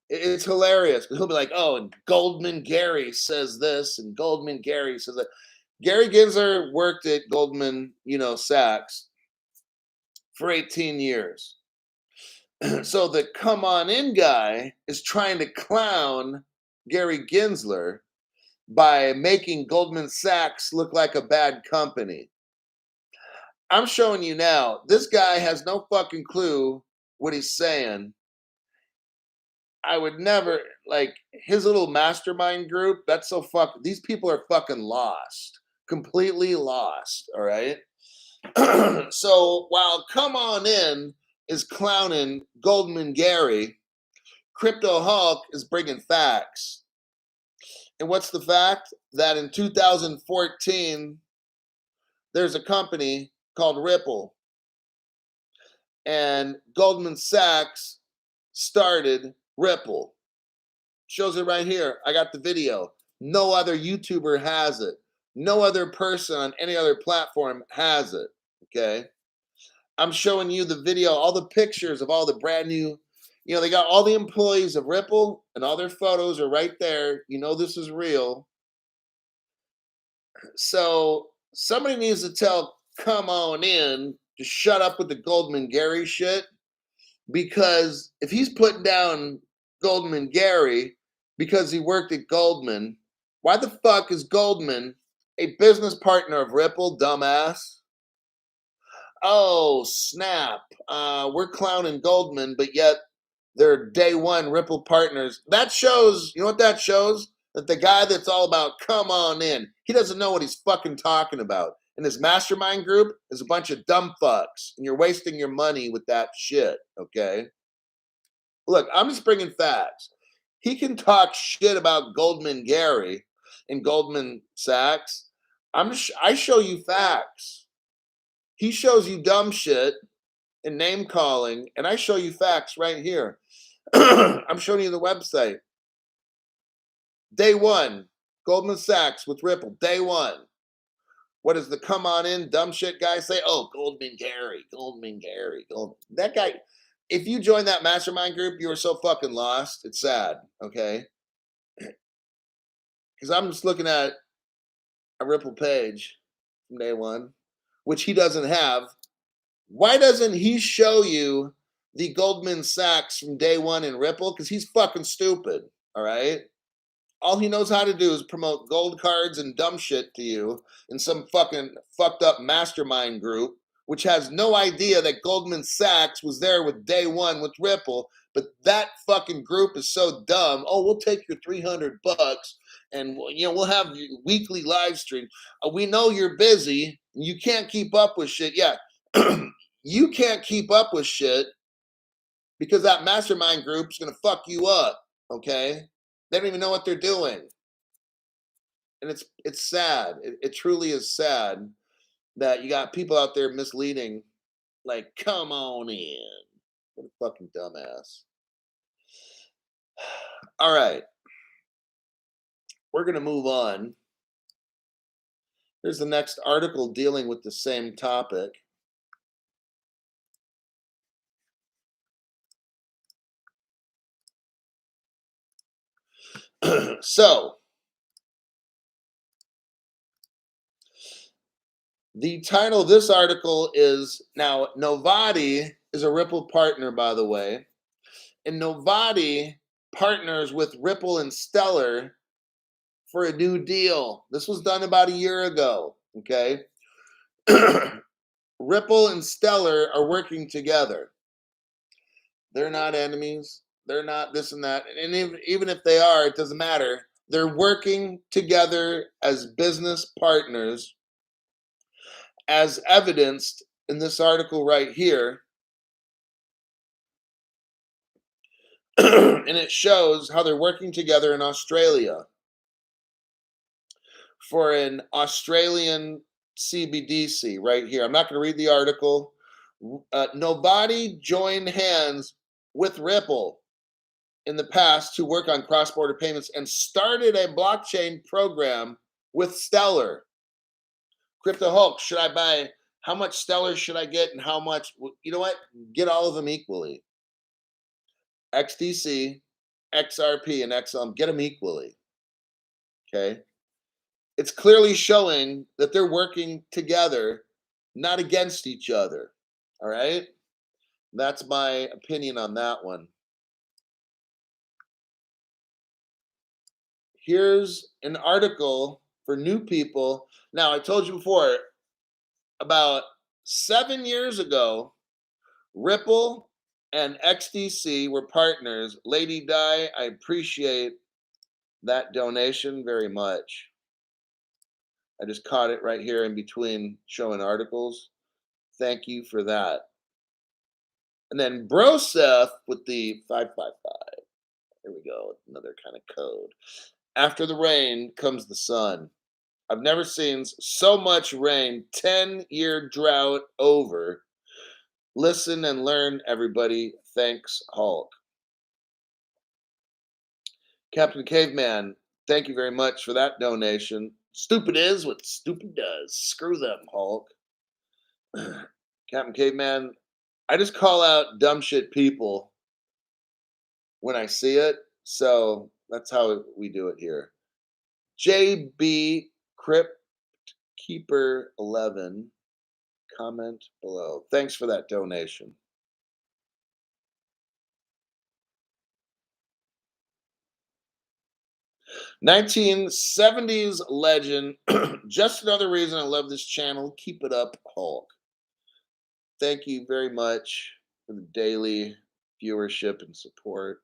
It's hilarious because he'll be like, oh, and Goldman Gary says this, and Goldman Gary says that. Gary Gensler worked at Goldman, Sachs for 18 years. So the come on in guy is trying to clown Gary Gensler by making Goldman Sachs look like a bad company. I'm showing you now, this guy has no fucking clue what he's saying. I would never, like, his little mastermind group, that's so these people are fucking lost. Completely lost, all right? So while Come On In is clowning Goldman Gary, Crypto Hulk is bringing facts. And what's the fact? That in 2014, there's a company called Ripple. And Goldman Sachs started Ripple. Shows it right here. I got the video. No other YouTuber has it. No other person on any other platform has it. Okay. I'm showing you the video, all the pictures of all the brand new, they got all the employees of Ripple and all their photos are right there. You know this is real. So somebody needs to tell Come On In to shut up with the Goldman Gary shit. Because if he's putting down Goldman Gary because he worked at Goldman, why the fuck is Goldman a business partner of Ripple, dumbass? Oh, snap. We're clowning Goldman, but yet they're day one Ripple partners. That shows, you know what that shows? That the guy that's all about come on in, he doesn't know what he's fucking talking about. And his mastermind group is a bunch of dumb fucks. And you're wasting your money with that shit, okay? Look, I'm just bringing facts. He can talk shit about Goldman Gary and Goldman Sachs. I show you facts. He shows you dumb shit and name calling, and I show you facts right here. I'm showing you the website. Day one, Goldman Sachs with Ripple. Day one. What does the come on in dumb shit guy say? Oh, Goldman Gary. That guy. If you join that mastermind group, you are so fucking lost. It's sad, okay? Because I'm just looking at a Ripple page from day one, which he doesn't have. Why doesn't he show you the Goldman Sachs from day one in Ripple? Because he's fucking stupid, all right? All he knows how to do is promote gold cards and dumb shit to you in some fucking fucked up mastermind group, which has no idea that Goldman Sachs was there with day one with Ripple. But that fucking group is so dumb. Oh, we'll take your $300 and we'll have weekly live stream. We know you're busy. You can't keep up with shit. Yeah, you can't keep up with shit because that mastermind group's gonna fuck you up. Okay. They don't even know what they're doing. And it's sad. It truly is sad that you got people out there misleading, like, come on in. What a fucking dumbass. All right. We're going to move on. Here's the next article dealing with the same topic. So, the title of this article is, now, Novati is a Ripple partner, by the way. And Novati partners with Ripple and Stellar for a new deal. This was done about a year ago, okay? Ripple and Stellar are working together. They're not enemies. They're not this and that. And even if they are, it doesn't matter. They're working together as business partners, as evidenced in this article right here. and it shows how they're working together in Australia for an Australian CBDC right here. I'm not going to read the article. Nobody joined hands with Ripple in the past to work on cross-border payments and started a blockchain program with Stellar. Crypto Hulk, should I buy? How much Stellar should I get and how much? You know what? Get all of them equally. XDC, XRP, and XLM, get them equally. Okay? It's clearly showing that they're working together, not against each other. All right? That's my opinion on that one. Here's an article for new people. Now, I told you before, about 7 years ago, Ripple and XDC were partners. Lady Di, I appreciate that donation very much. I just caught it right here in between showing articles. Thank you for that. And then Broseth with the 555. Here we go, another kind of code. After the rain comes the sun. I've never seen so much rain. 10-year drought over. Listen and learn, everybody. Thanks, Hulk. Captain Caveman, thank you very much for that donation. Stupid is what stupid does. Screw them, Hulk. Captain Caveman, I just call out dumb shit people when I see it. So that's how we do it here. JB Crypt Keeper 11, comment below. Thanks for that donation. '70s legend. Just another reason I love this channel. Keep it up, Hulk. Thank you very much for the daily viewership and support.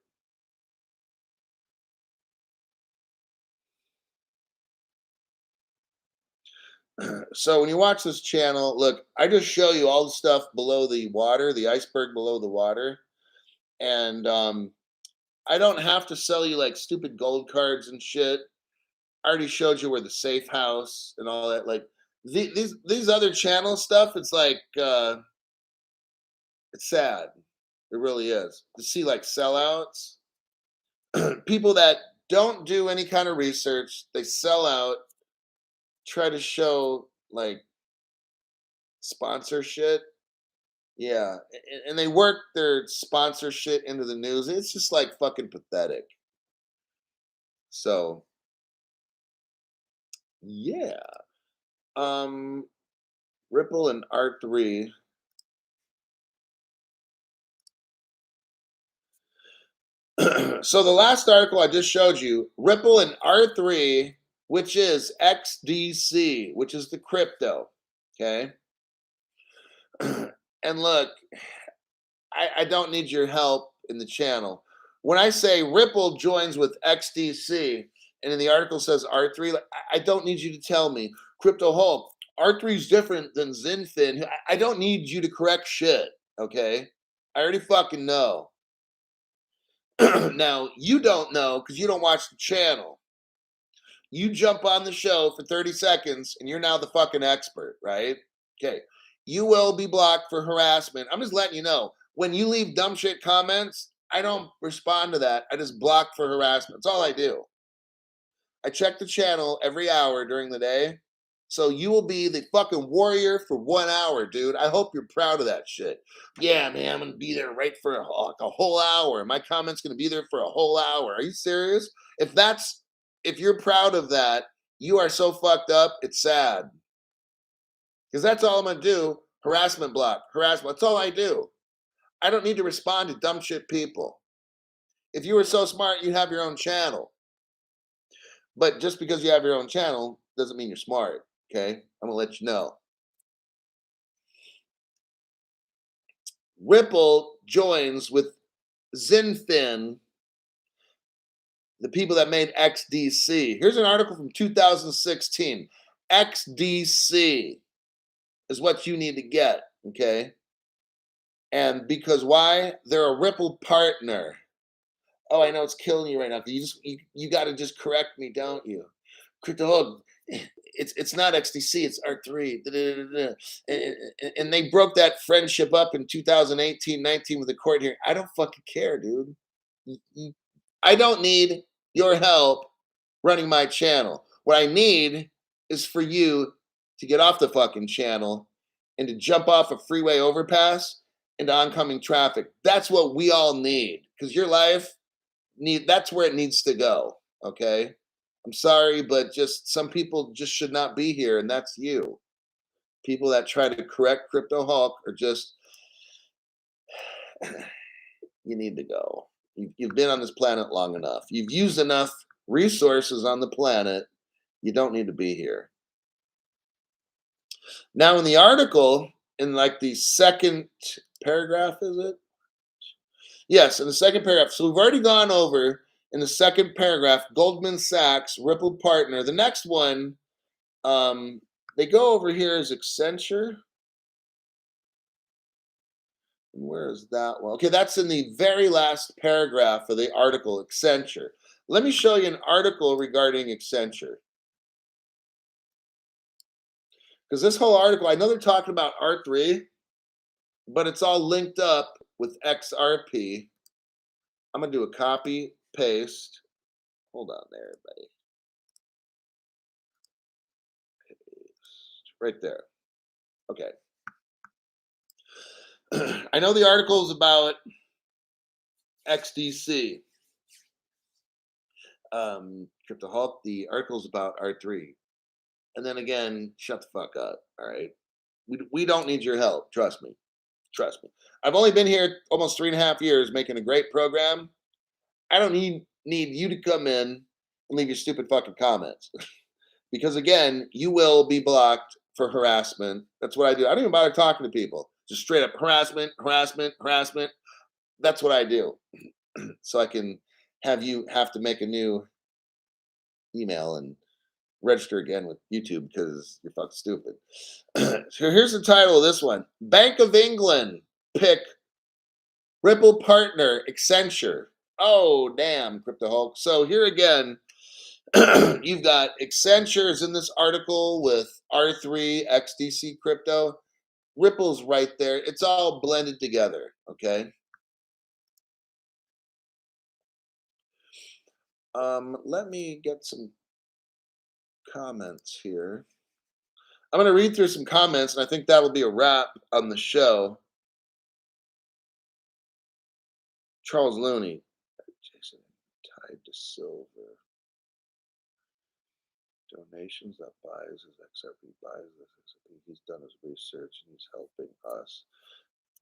So when you watch this channel, look, I just show you all the stuff below the water, the iceberg below the water. And I don't have to sell you like stupid gold cards and shit. I already showed you where the safe house and all that. Like these other channel stuff, it's like it's sad. It really is. To see like sellouts, people that don't do any kind of research, they sell out, try to show like sponsorship. Yeah, and they work their sponsorship into the news. It's just like fucking pathetic. So, yeah. Ripple and R3. So the last article I just showed you, Ripple and R3, which is XDC, which is the crypto. Okay. And look, I don't need your help in the channel. When I say Ripple joins with XDC, and in the article says R3, I don't need you to tell me, Crypto Hulk, R3 is different than Xinfin. I don't need you to correct shit, okay? I already fucking know. Now, you don't know because you don't watch the channel. You jump on the show for 30 seconds and you're now the fucking expert, right? Okay. You will be blocked for harassment. I'm just letting you know. When you leave dumb shit comments, I don't respond to that. I just block for harassment. That's all I do. I check the channel every hour during the day. So you will be the fucking warrior for 1 hour, dude. I hope you're proud of that shit. Yeah, man, I'm going to be there right for a whole hour. My comment's going to be there for a whole hour. Are you serious? If you're proud of that, you are so fucked up, it's sad. Because that's all I'm going to do. Harassment block. Harassment. That's all I do. I don't need to respond to dumb shit people. If you were so smart, you'd have your own channel. But just because you have your own channel doesn't mean you're smart, okay? I'm going to let you know. Ripple joins with Xinfin, the people that made XDC. Here's an article from 2016. XDC is what you need to get, okay? And because why? They're a Ripple partner. Oh, I know it's killing you right now. You got to just correct me, don't you? Crypto Hawk, it's not XDC, it's R3. And they broke that friendship up in 2018-19 with the court here. I don't fucking care, dude. I don't need your help running my channel. What I need is for you to get off the fucking channel and to jump off a freeway overpass into oncoming traffic. That's what we all need, because your life that's where it needs to go. Okay, I'm sorry, but just some people just should not be here, and that's you. People that try to correct Crypto Hulk are just you need to go. You've been on this planet long enough. You've used enough resources on the planet. You don't need to be here. Now, in the article, in like the second paragraph, is it? Yes, in the second paragraph. So we've already gone over in the second paragraph, Goldman Sachs, Ripple partner. The next one, they go over here is Accenture. And where is that one? Okay, that's in the very last paragraph of the article, Accenture. Let me show you an article regarding Accenture. Because this whole article, I know they're talking about R3, but it's all linked up with XRP. I'm going to do a copy, paste. Hold on there, everybody. Paste. Right there. Okay. I know the article is about XDC. Crypto Hulk, the article is about R3. And then again, shut the fuck up. All right. We don't need your help. Trust me. Trust me. I've only been here almost 3.5 years making a great program. I don't need you to come in and leave your stupid fucking comments. Because again, you will be blocked for harassment. That's what I do. I don't even bother talking to people. Just straight up harassment, harassment, harassment. That's what I do. So I can have you have to make a new email and register again with YouTube because you're fucking stupid. So here's the title of this one. Bank of England pick Ripple partner Accenture. Oh, damn, Crypto Hulk. So here again, you've got Accenture is in this article with R3, XDC crypto. Ripple's right there. It's all blended together, okay? Let me get some comments here. I'm going to read through some comments, and I think that will be a wrap on the show. Charles Looney. Jason, tied to silver. Donations that buys his XRP, buys this XRP. He's done his research and he's helping us.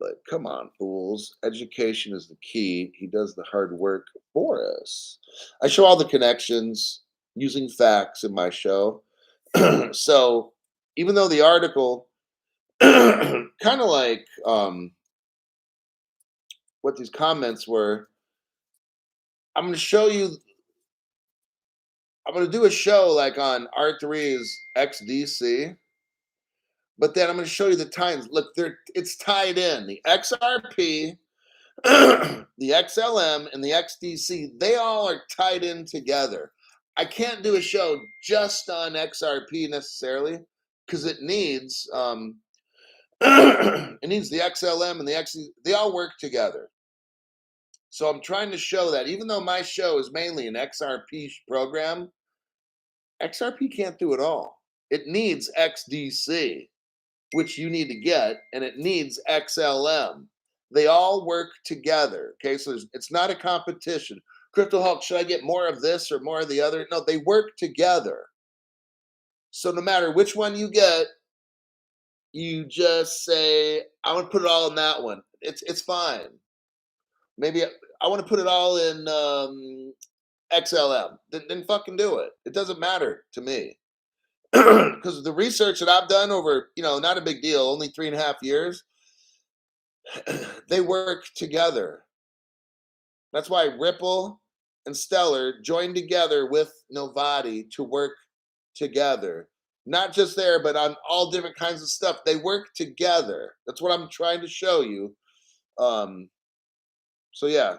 But come on, fools. Education is the key. He does the hard work for us. I show all the connections using facts in my show. So even though the article kind of like what these comments were, I'm going to show you. I'm going to do a show like on R3's XDC, but then I'm going to show you the times. Look, it's tied in. The XRP, the XLM, and the XDC, they all are tied in together. I can't do a show just on XRP necessarily because it needs it needs the XLM and the XDC. They all work together. So I'm trying to show that even though my show is mainly an XRP program, XRP can't do it all. It needs XDC, which you need to get, and it needs XLM. They all work together. Okay, so it's not a competition. Crypto Hulk, should I get more of this or more of the other? No, they work together. So no matter which one you get, you just say, I want to put it all in that one. It's fine. Maybe I want to put it all in XLM. Then fucking do it. It doesn't matter to me. Because the research that I've done over, not a big deal, only 3.5 years, they work together. That's why Ripple and Stellar joined together with Novati to work together. Not just there, but on all different kinds of stuff. They work together. That's what I'm trying to show you. So yeah.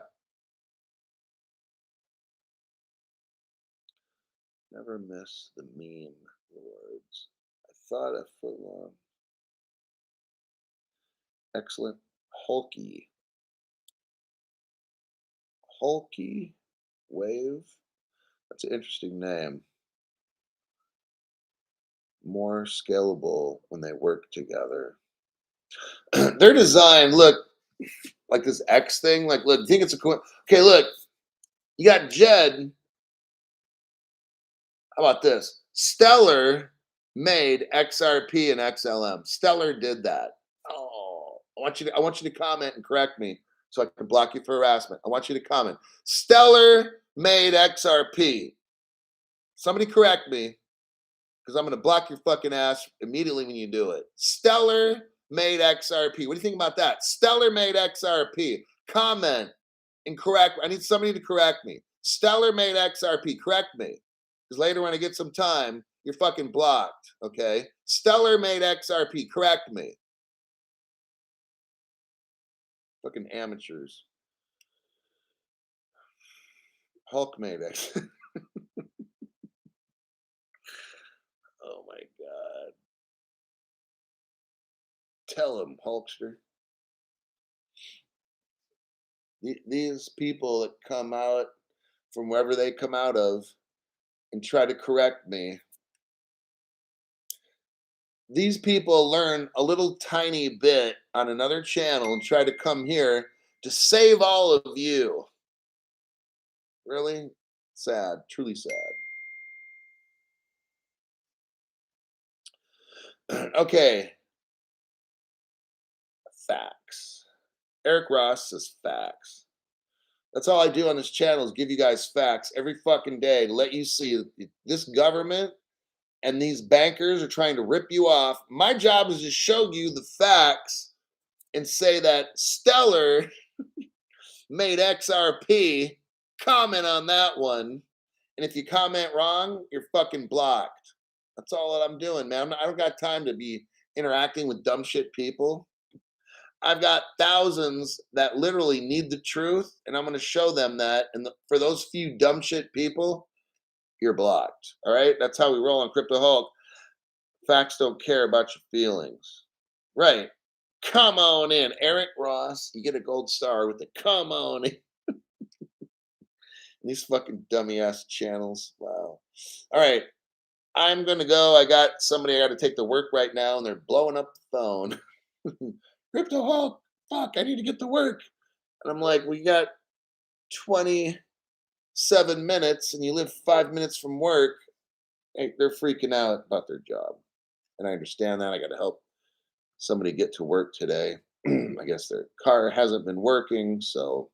Never miss the meme awards. I thought I put on. Excellent. Hulky. Hulky Wave. That's an interesting name. More scalable when they work together. Their design, look, like this X thing. Like, look, you think it's a cool. Okay, look, you got Jed. How about this? Stellar made XRP and XLM. Stellar did that. Oh, I want you to comment and correct me so I can block you for harassment. I want you to comment. Stellar made XRP. Somebody correct me because I'm going to block your fucking ass immediately when you do it. Stellar made XRP. What do you think about that? Stellar made XRP. Comment and correct. I need somebody to correct me. Stellar made XRP. Correct me. Because later when I get some time, you're fucking blocked. Okay? Stellar made XRP. Correct me. Fucking amateurs. Hulk made X. Oh my God. Tell him, Hulkster. These people that come out from wherever they come out of and try to correct me, these people learn a little tiny bit on another channel and try to come here to save all of you. Really? Sad. Truly sad. Okay. Facts. Eric Ross says facts. That's all I do on this channel is give you guys facts every fucking day to let you see that this government and these bankers are trying to rip you off. My job is to show you the facts and say that Stellar made XRP. Comment on that one. And if you comment wrong, you're fucking blocked. That's all that I'm doing, man. I don't got time to be interacting with dumb shit people. I've got thousands that literally need the truth, and I'm going to show them that. And for those few dumb shit people, you're blocked. All right? That's how we roll on Crypto Hulk. Facts don't care about your feelings. Right. Come on in. Eric Ross, you get a gold star with the come on in. These fucking dummy ass channels. Wow. All right. I'm going to go. I got somebody I got to take to work right now, and they're blowing up the phone. Crypto Hulk, fuck, I need to get to work. And I'm like, we got 27 minutes and you live 5 minutes from work. Hey, they're freaking out about their job. And I understand that. I got to help somebody get to work today. I guess their car hasn't been working. So,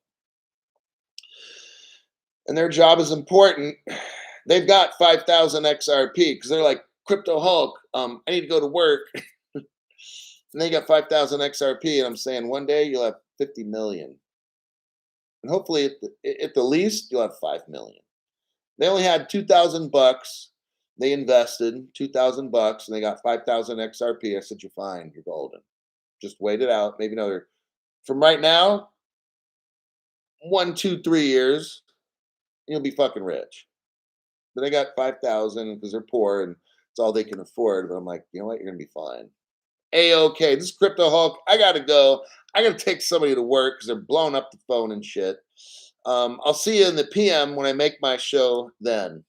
and their job is important. They've got 5,000 XRP because they're like, Crypto Hulk, I need to go to work. And they got 5,000 XRP, and I'm saying one day you'll have 50 million. And hopefully at the least you'll have 5 million. They only had 2,000 bucks. They invested 2,000 bucks and they got 5,000 XRP. I said, you're fine. You're golden. Just wait it out. Maybe another, from right now, 1, 2, 3 years, you'll be fucking rich. But they got 5,000 because they're poor and it's all they can afford. But I'm like, you know what? You're going to be fine. A-okay. This is Crypto Hulk. I got to go. I got to take somebody to work because they're blowing up the phone and shit. I'll see you in the PM when I make my show then.